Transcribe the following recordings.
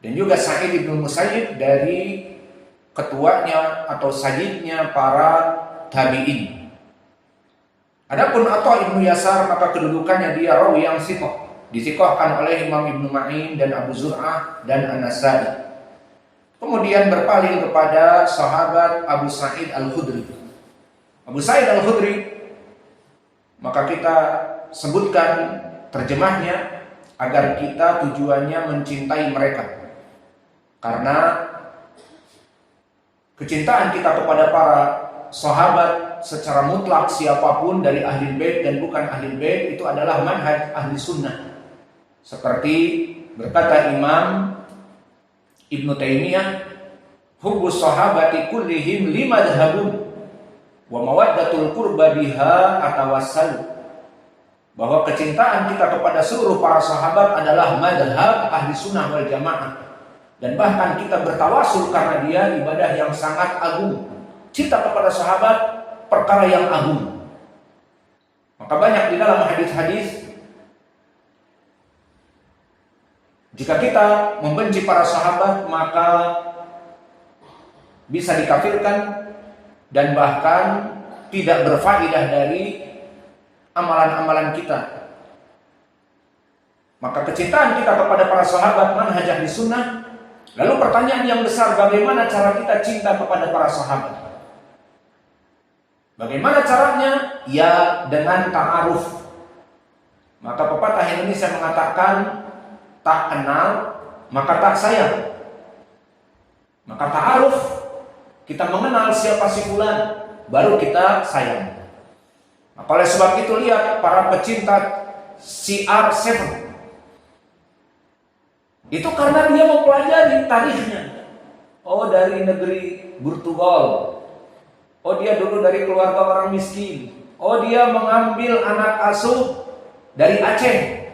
dan juga Sa'id bin Musayyib dari ketuanya atau sayyidnya para tabi'in. Adapun Atha ibnu Yasar, maka kedudukannya dia rawi yang thiqah, disikohkan oleh Imam Ibnu Ma'in dan Abu Zur'ah dan An-Nasai. Kemudian berpaling kepada sahabat Abu Sa'id Al-Khudri. Abu Sa'id Al-Khudri, maka kita sebutkan terjemahnya agar kita tujuannya mencintai mereka. Karena kecintaan kita kepada para sahabat secara mutlak siapapun dari ahli bait dan bukan ahli bait itu adalah manhaj ahli sunnah. Seperti berkata Imam Ibnu Taimiyah, hubbus sahabati kullihim limadhhabun wa mawaddatul qurba biha atawassalu. Bahwa kecintaan kita kepada seluruh para sahabat adalah madhab ahli sunnah wal jamaah. Dan bahkan kita bertawasul karena dia ibadah yang sangat agung. Cinta kepada sahabat perkara yang agung. Maka banyak di dalam hadis-hadis, jika kita membenci para sahabat maka bisa dikafirkan dan bahkan tidak berfaedah dari amalan-amalan kita. Maka kecintaan kita kepada para sahabat manhaj ahli sunnah. Lalu pertanyaan yang besar, bagaimana cara kita cinta kepada para sahabat? Bagaimana caranya? Ya dengan ta'aruf. Maka pepatah Indonesia mengatakan, tak kenal maka tak sayang. Maka ta'aruf, kita mengenal siapa si fulan, baru kita sayang. Maka oleh sebab itu lihat para pecinta CR7. Itu karena dia mempelajari tarikhnya. Oh, dari negeri Portugal. Oh, dia dulu dari keluarga orang miskin. Oh, dia mengambil anak asuh dari Aceh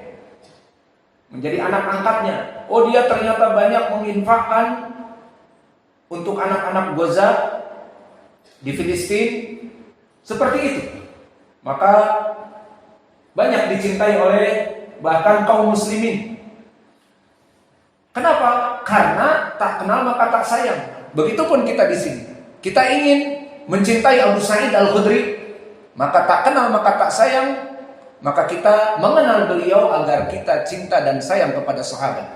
menjadi anak angkatnya. Oh, dia ternyata banyak menginfakkan untuk anak-anak Gaza di Filistin. Seperti itu. Maka banyak dicintai oleh bahkan kaum muslimin. Kenapa? Karena tak kenal maka tak sayang. Begitupun kita di sini. Kita ingin mencintai Abu Sa'id Al-Khudri, maka tak kenal maka tak sayang. Maka kita mengenal beliau agar kita cinta dan sayang kepada sahabat.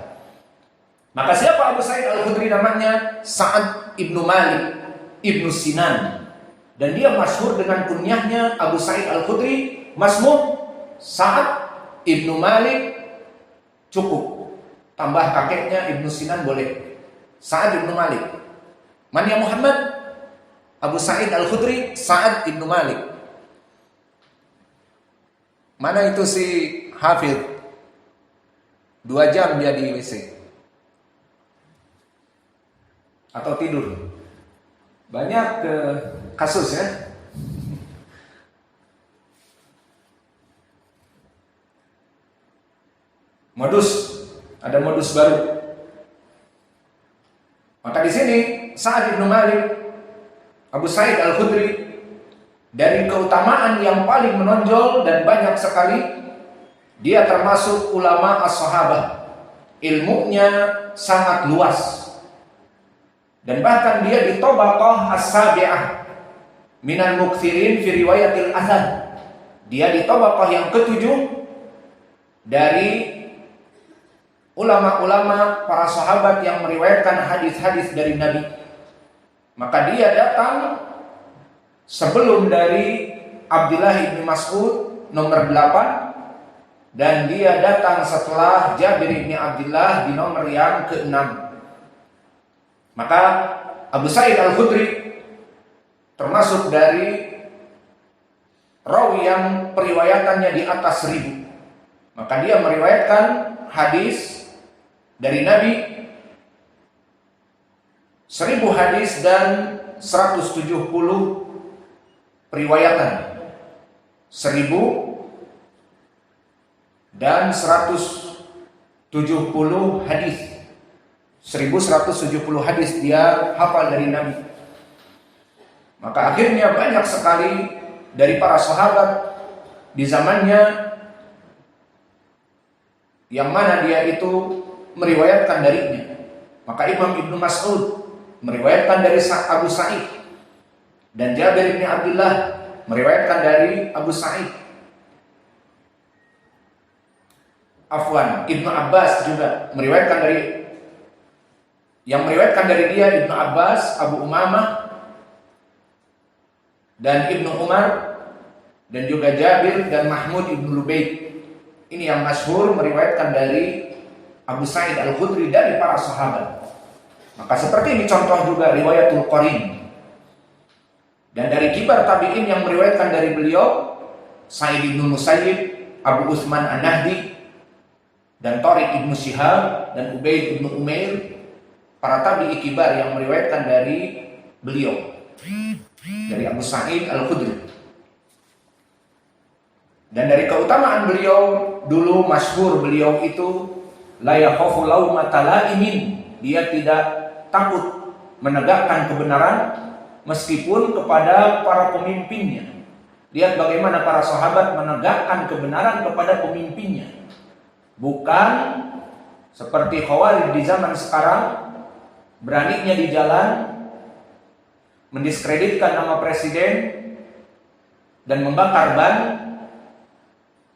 Maka siapa Abu Sa'id Al-Khudri namanya? Sa'ad ibnu Malik ibnu Sinan. Dan dia masyhur dengan kunyahnya Abu Sa'id Al-Khudri, masmuh Sa'ad ibnu Malik, cukup. Tambah kakeknya Ibnu Sinan boleh. Sa'ad ibnu Malik. Man ya Muhammad? Abu Sa'id Al-Khudri, Sa'ad ibnu Malik. Mana itu si Hafidh? 2 jam dia di WC. Atau tidur. Banyak kasus ya. Ada modus baru. Maka di sini Sa'ad ibnu Malik, Abu Sa'id Al-Khudri, dari keutamaan yang paling menonjol dan banyak sekali, dia termasuk ulama as-sahabah. Ilmunya sangat luas. Dan bahkan dia di tabaqah as-sabi'ah minal mukthirin fi riwayatil athar. Dia di tabaqah yang ke-7 dari ulama-ulama para sahabat yang meriwayatkan hadis-hadis dari Nabi. Maka dia datang sebelum dari Abdullah bin Mas'ud nomor 8, dan dia datang setelah Jabir bin Abdullah di nomor yang ke-6. Maka Abu Sa'id Al-Khudri termasuk dari rawi yang periwayatannya di atas 1000. Maka dia meriwayatkan hadis dari Nabi 1000 hadis dan 170 periwayatan. 1000 dan 170 hadis. 1170 hadis dia hafal dari Nabi. Maka akhirnya banyak sekali dari para sahabat di zamannya yang mana dia itu meriwayatkan darinya. Maka Imam Ibnu Mas'ud meriwayatkan dari Abu Sa'id, dan Jabir bin Abdullah meriwayatkan dari Abu Sa'id. Afwan, Ibnu Abbas juga meriwayatkan dari dia Ibnu Abbas, Abu Umamah, dan Ibnu Umar, dan juga Jabir dan Mahmud Ibnu Lubaid. Ini yang masyhur meriwayatkan dari Abu Sa'id Al-Khudri dari para sahabat. Maka seperti ini contoh juga riwayatul qarin. Dan dari kibar tabi'in yang meriwayatkan dari beliau, Sa'id ibnu Musayyib, Abu Utsman An-Nahdi, dan Thariq ibnu Syihab, dan Ubaid ibnu Umair, para tabi'i kibar yang meriwayatkan dari beliau, dari Abu Sa'id Al-Khudri. Dan dari keutamaan beliau, dulu masyhur beliau itu la yakhafu laumata laimin, dia tidak takut menegakkan kebenaran meskipun kepada para pemimpinnya. Lihat bagaimana para sahabat menegakkan kebenaran kepada pemimpinnya. Bukan seperti Khawarij di zaman sekarang, beraninya di jalan mendiskreditkan nama presiden dan membakar ban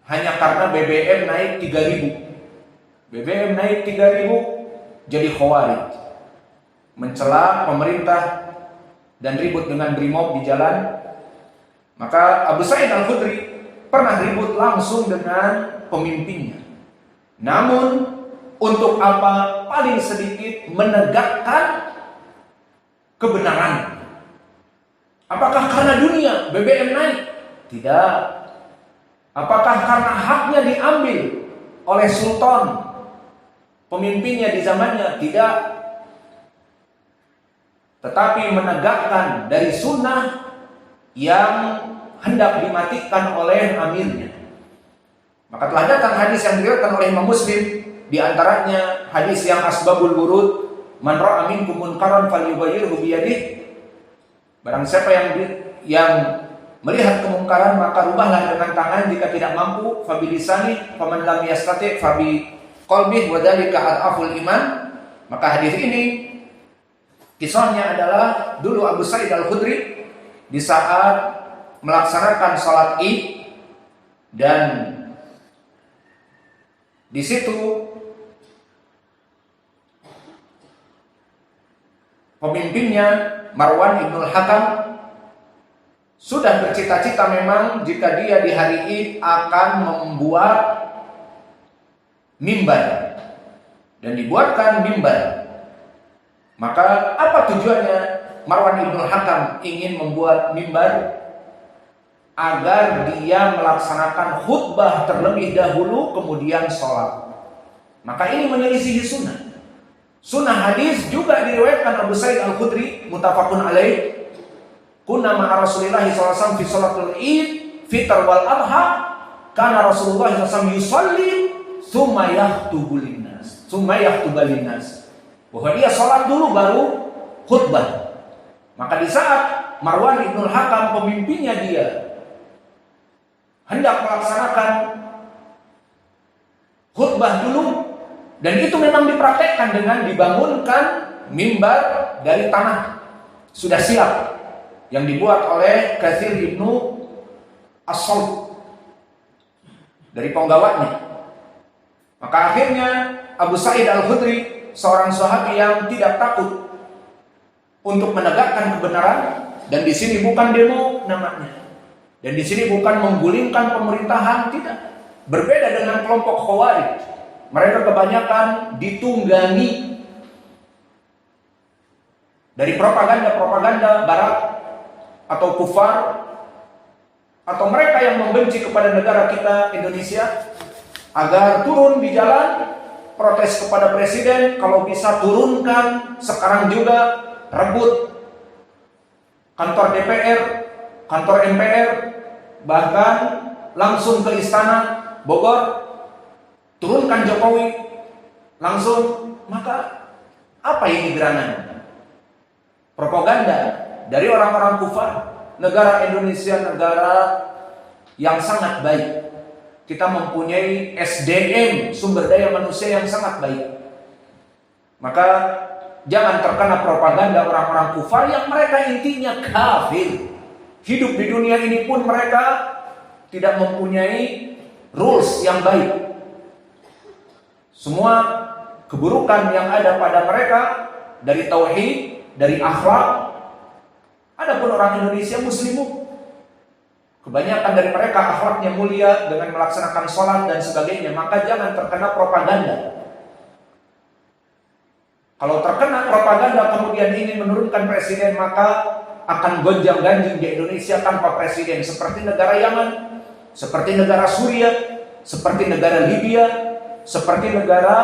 hanya karena BBM naik 3.000. BBM naik 3.000 jadi Khawarij, mencela pemerintah dan ribut dengan brimob di jalan. Maka Abu Sa'id Al-Khudri pernah ribut langsung dengan pemimpinnya. Namun untuk apa? Paling sedikit menegakkan kebenaran. Apakah karena dunia BBM naik? Tidak. Apakah karena haknya diambil oleh sultan, pemimpinnya di zamannya? Tidak. Tetapi menegakkan dari sunnah yang hendak dimatikan oleh amirnya. Maka telah datang hadis yang diriwayatkan oleh Imam Muslim, di antaranya hadis yang asbabul wurud, man ra'a minkum munkaran falyughayyirhu bi yadihi. Barang siapa yang melihat kemungkaran maka rubahlah dengan tangan, jika tidak mampu fabilisani, faman lam yastati fabi qalbihi wa dzalika adhaful iman. Maka hadis ini kisahnya adalah dulu Abu Sa'id Al-Khudri di saat melaksanakan sholat Id, dan di situ pemimpinnya Marwan Ibnul Hakam sudah bercita-cita memang jika dia di hari Id akan membuat mimbar, dan dibuatkan mimbar. Maka apa tujuannya Marwan Ibnul Hakam ingin membuat mimbar? Agar dia melaksanakan khutbah terlebih dahulu kemudian sholat. Maka ini menyelisihi sunnah. Sunnah hadis juga diriwayatkan Abu Sa'id Al-Khudri, muttafaqun alaih, kunna ma'a Rasulillah sallallahu alaihi wasallam fi sholatul Id, fitr wal adha, kana Rasulullah sallallahu alaihi wasallam yusalli tsumma yakhtubul linnas. Bahwa dia sholat dulu baru khutbah. Maka di saat Marwan Ibnul Hakam pemimpinnya dia hendak melaksanakan khutbah dulu, dan itu memang dipraktekkan dengan dibangunkan mimbar dari tanah sudah siap yang dibuat oleh Katsir Ibnu As-Saud dari penggawanya. Maka akhirnya Abu Sa'id Al-Khudri, seorang sahabi yang tidak takut untuk menegakkan kebenaran, dan di sini bukan demo namanya. Dan di sini bukan menggulingkan pemerintahan, tidak. Berbeda dengan kelompok Khawarij. Mereka kebanyakan ditunggangi dari propaganda-propaganda barat atau kufar, atau mereka yang membenci kepada negara kita Indonesia, agar turun di jalan protes kepada presiden. Kalau bisa turunkan sekarang juga, rebut kantor DPR, kantor MPR, bahkan langsung ke istana Bogor, turunkan Jokowi langsung. Maka apa ini gerangan? Propaganda dari orang-orang kufar. Negara Indonesia negara yang sangat baik. Kita mempunyai SDM, sumber daya manusia yang sangat baik. Maka jangan terkena propaganda orang-orang kufar yang mereka intinya kafir. Hidup di dunia ini pun mereka tidak mempunyai rules yang baik. Semua keburukan yang ada pada mereka dari tauhid, dari akhlak. Adapun orang Indonesia muslimun, kebanyakan dari mereka akhlaknya mulia dengan melaksanakan sholat dan sebagainya, maka jangan terkena propaganda. Kalau terkena propaganda kemudian ingin menurunkan presiden, maka akan gonjang-ganjing di Indonesia tanpa presiden, seperti negara Yaman, seperti negara Suriah, seperti negara Libya, seperti negara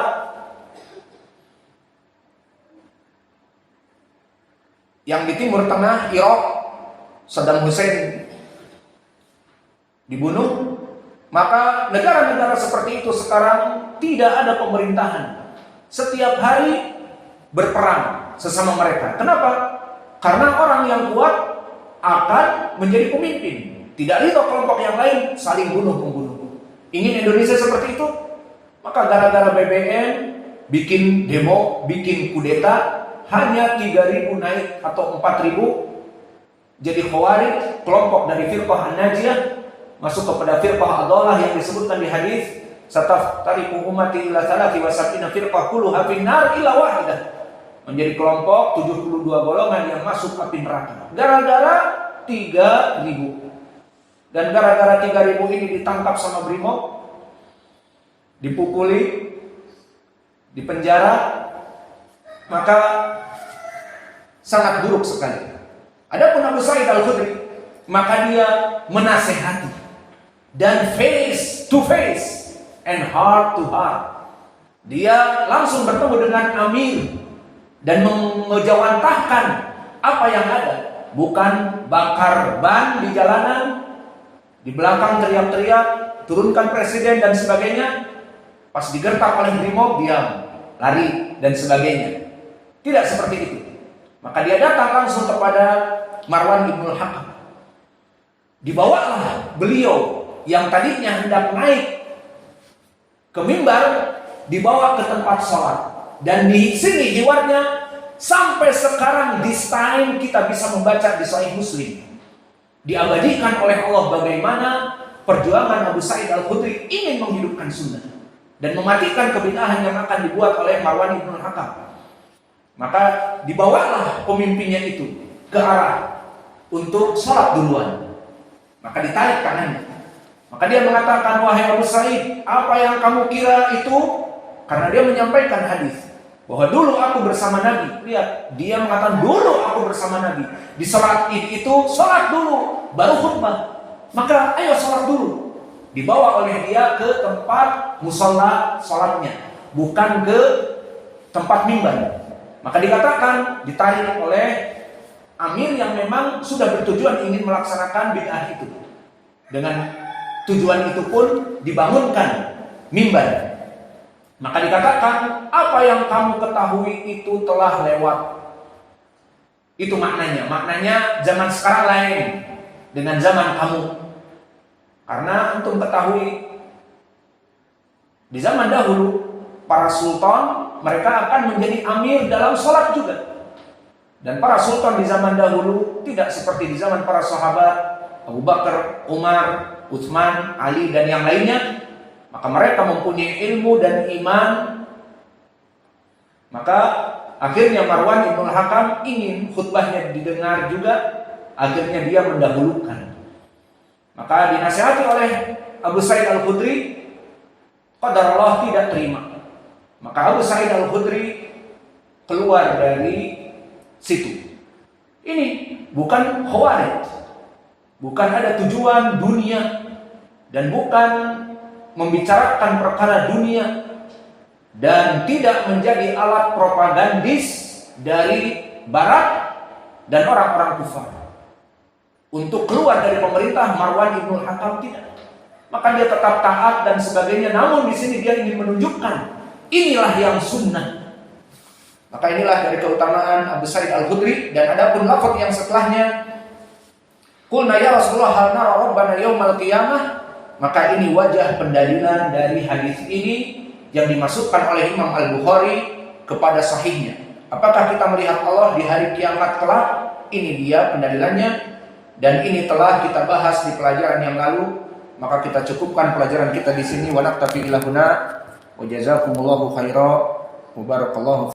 yang di Timur Tengah, Irak, Saddam Hussein dibunuh. Maka negara-negara seperti itu sekarang tidak ada pemerintahan. Setiap hari berperang sesama mereka. Kenapa? Karena orang yang kuat akan menjadi pemimpin. Tidak ridho kelompok yang lain saling bunuh-membunuh. Ingin Indonesia seperti itu? Maka gara-gara BBM bikin demo, bikin kudeta, hanya 3.000 naik atau 4.000 jadi khawarij, kelompok dari firqah An-Najiyah masuk kepada firqah Ad-Dhalah yang disebutkan di hadis, "Sataftariqu ummati ila 73 firqah kulluha finnar illa wahidah." Menjadi kelompok 72 golongan yang masuk api neraka. Gara-gara 3.000. Dan gara-gara 3.000 ini ditangkap sama Brimob, dipukuli, dipenjara, maka sangat buruk sekali. Adapun Abu Sa'id Al-Khudri, maka dia menasehati dan face to face and heart to heart. Dia langsung bertemu dengan Amir dan mengejawantahkan apa yang ada, bukan bakar ban di jalanan, di belakang teriak-teriak, turunkan presiden dan sebagainya. Pas digertak oleh Brimob, diam, lari dan sebagainya. Tidak seperti itu. Maka dia datang langsung kepada Marwan Ibnul Hakam. Dibawalah beliau yang tadinya hendak naik ke mimbar, dibawa ke tempat sholat. Dan di sini hiwarnya sampai sekarang this time kita bisa membaca di Sahih Muslim. Diabadikan oleh Allah bagaimana perjuangan Abu Sa'id Al-Khudri ingin menghidupkan sunnah dan mematikan kebid'ahan yang akan dibuat oleh Marwan Ibnul Hakam. Maka dibawalah pemimpinnya itu ke arah untuk sholat duluan. Maka ditarik tangannya. Maka dia mengatakan, "Wahai Abu Sa'id, apa yang kamu kira itu?" Karena dia menyampaikan hadis bahwa dulu aku bersama Nabi. Lihat, dia mengatakan dulu aku bersama Nabi. Di sholat Id itu sholat dulu, baru khutbah. Maka ayo sholat dulu. Dibawa oleh dia ke tempat musola sholatnya, bukan ke tempat mimbar. Maka dikatakan ditarik oleh Amir yang memang sudah bertujuan ingin melaksanakan bid'ah itu. Dengan tujuan itu pun dibangunkan mimbar. Maka dikatakan apa yang kamu ketahui itu telah lewat. Itu maknanya. Maknanya zaman sekarang lain dengan zaman kamu. Karena untuk ketahui di zaman dahulu para sultan mereka akan menjadi amir dalam sholat juga. Dan para sultan di zaman dahulu tidak seperti di zaman para sahabat Abu Bakar, Umar, Utsman, Ali dan yang lainnya. Maka mereka mempunyai ilmu dan iman. Maka akhirnya Marwan Ibnul Hakam ingin khutbahnya didengar juga. Akhirnya dia mendahulukan. Maka dinasihati oleh Abu Sa'id Al-Khudri, qadarullah tidak terima. Maka Abu Sa'id Al-Khudri keluar dari situ. Ini bukan khawarij, bukan ada tujuan dunia, dan bukan membicarakan perkara dunia, dan tidak menjadi alat propagandis dari Barat dan orang-orang kufar untuk keluar dari pemerintah Marwan Ibnul Hakam. Tidak. Maka dia tetap taat dan sebagainya. Namun di sini dia ingin menunjukkan inilah yang sunnah. Maka inilah dari keutamaan Abu Sa'id Al-Khudri. Dan ada pun lafaz yang setelahnya, qulna ya Rasulullah hal nara rabbana yaumal qiyamah. Maka ini wajah pendalilan dari hadis ini yang dimasukkan oleh Imam Al-Bukhari kepada sahihnya. Apakah kita melihat Allah di hari kiamat kelak? Ini dia pendalilannya. Dan ini telah kita bahas di pelajaran yang lalu. Maka kita cukupkan pelajaran kita di sini. Wa naktafi ila huna. Wa jazakumullahu khairan. Wa barakallahu